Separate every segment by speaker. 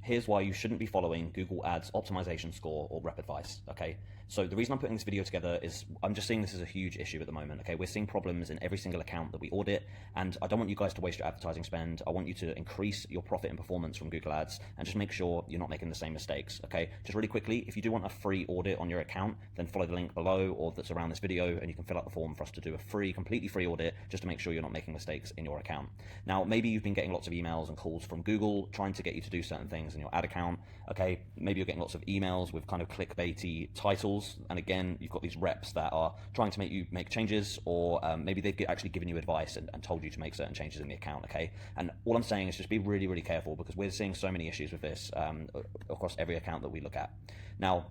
Speaker 1: here's why you shouldn't be following Google Ads Optimization Score or Rep Advice, okay? So the reason I'm putting this video together is I'm just seeing this as a huge issue at the moment, okay? We're seeing problems in every single account that we audit, and I don't want you guys to waste your advertising spend. I want you to increase your profit and performance from Google Ads and just make sure you're not making the same mistakes, okay? Just really quickly, if you do want a free audit on your account, then follow the link below or that's around this video and you can fill out the form for us to do a free, completely free audit just to make sure you're not making mistakes in your account. Now, maybe you've been getting lots of emails and calls from Google trying to get you to do certain things in your ad account, okay? Maybe you're getting lots of emails with kind of clickbaity titles, and again, you've got these reps that are trying to make you make changes, or maybe they've actually given you advice and told you to make certain changes in the account, okay? And all I'm saying is just be really, really careful, because we're seeing so many issues with this across every account that we look at. Now,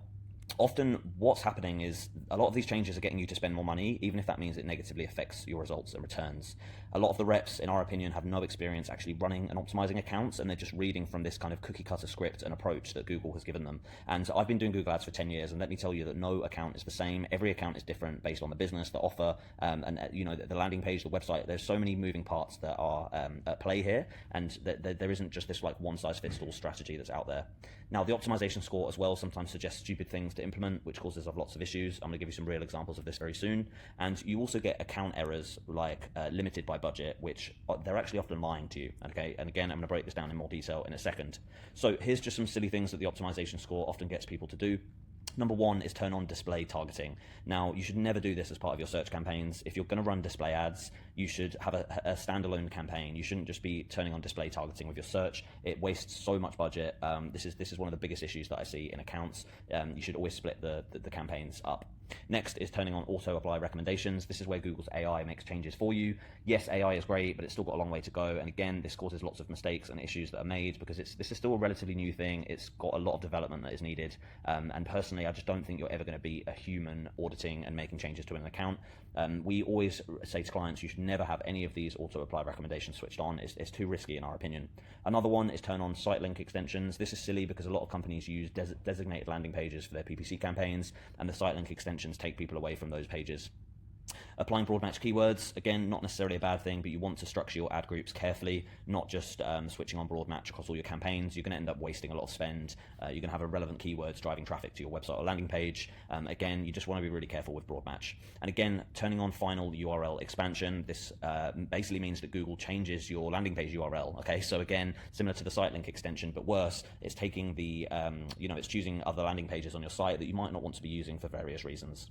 Speaker 1: often what's happening is a lot of these changes are getting you to spend more money, even if that means it negatively affects your results and returns. A lot of the reps, in our opinion, have no experience actually running and optimizing accounts, and they're just reading from this kind of cookie cutter script and approach that Google has given them. And I've been doing Google Ads for 10 years, and let me tell you that no account is the same. Every account is different based on the business, the offer, and you know, the landing page, the website. There's so many moving parts that are at play here, and there isn't just this like one size fits all strategy that's out there. Now, the optimization score as well sometimes suggests stupid things to implement, which causes lots of issues. I'm going to give you some real examples of this very soon. And you also get account errors like limited by budget, which they're actually often lying to you, okay? And again, I'm going to break this down in more detail in a second. So here's just some silly things that the optimization score often gets people to do. Number one is turn on display targeting. Now, you should never do this as part of your search campaigns. If you're going to run display ads, you should have a standalone campaign. You shouldn't just be turning on display targeting with your search. It wastes so much budget. This is one of the biggest issues that I see in accounts. You should always split the campaigns up. Next is turning on auto apply recommendations. This is where Google's AI makes changes for you. Yes, AI is great, but it's still got a long way to go. And again, this causes lots of mistakes and issues that are made because this is still a relatively new thing. It's got a lot of development that is needed. And personally, I just don't think you're ever going to be a human auditing and making changes to an account. We always say to clients, you should never have any of these auto apply recommendations switched on. It's too risky in our opinion. Another one is turn on site link extensions. This is silly because a lot of companies use designated landing pages for their PPC campaigns, and the site link extensions take people away from those pages. Applying broad match keywords, again, not necessarily a bad thing, but you want to structure your ad groups carefully, not just switching on broad match across all your campaigns. You're going to end up wasting a lot of spend. You're going to have irrelevant keywords driving traffic to your website or landing page. Again, you just want to be really careful with broad match. And again, turning on final URL expansion. This basically means that Google changes your landing page URL. Okay, so again, similar to the site link extension, but worse, it's taking the, it's choosing other landing pages on your site that you might not want to be using for various reasons.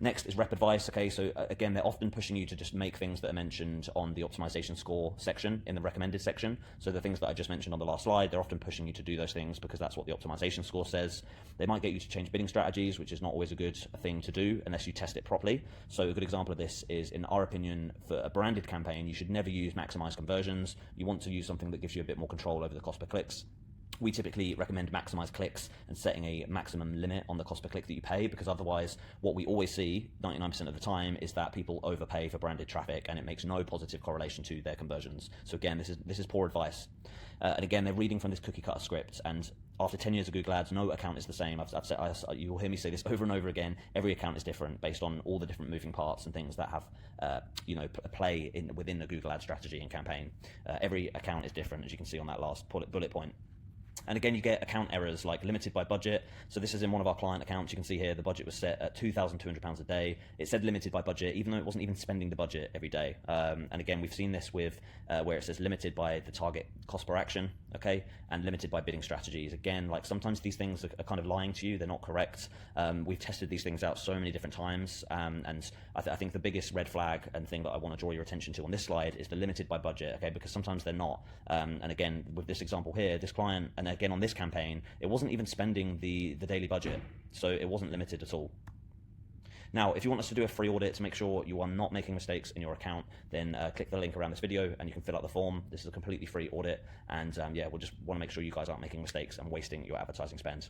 Speaker 1: Next is rep advice. Okay, so again, they're often pushing you to just make things that are mentioned on the optimization score section in the recommended section. So the things that I just mentioned on the last slide, they're often pushing you to do those things because that's what the optimization score says. They might get you to change bidding strategies, which is not always a good thing to do unless you test it properly. So a good example of this is, in our opinion, for a branded campaign, you should never use maximize conversions. You want to use something that gives you a bit more control over the cost per clicks. We typically recommend maximize clicks and setting a maximum limit on the cost per click that you pay, because otherwise what we always see 99% of the time is that people overpay for branded traffic and it makes no positive correlation to their conversions. So again, this is poor advice. And again, they're reading from this cookie cutter script, and after 10 years of Google Ads, no account is the same. I've said, you'll hear me say this over and over again. Every account is different based on all the different moving parts and things that have, play within the Google Ad strategy and campaign. Every account is different, as you can see on that last bullet point. And again, you get account errors like limited by budget. So this is in one of our client accounts. You can see here the budget was set at £2,200 a day. It said limited by budget, even though it wasn't even spending the budget every day. And again, we've seen this with where it says limited by the target cost per action, okay, and limited by bidding strategies. Again, like sometimes these things are kind of lying to you. They're not correct. We've tested these things out so many different times. And I think the biggest red flag and thing that I want to draw your attention to on this slide is the limited by budget, okay, because sometimes they're not. And again, with this example here, this client, and again on this campaign, it wasn't even spending the daily budget, so it wasn't limited at all. Now, if you want us to do a free audit to make sure you are not making mistakes in your account, then click the link around this video and you can fill out the form. This is a completely free audit, and we'll just want to make sure you guys aren't making mistakes and wasting your advertising spend.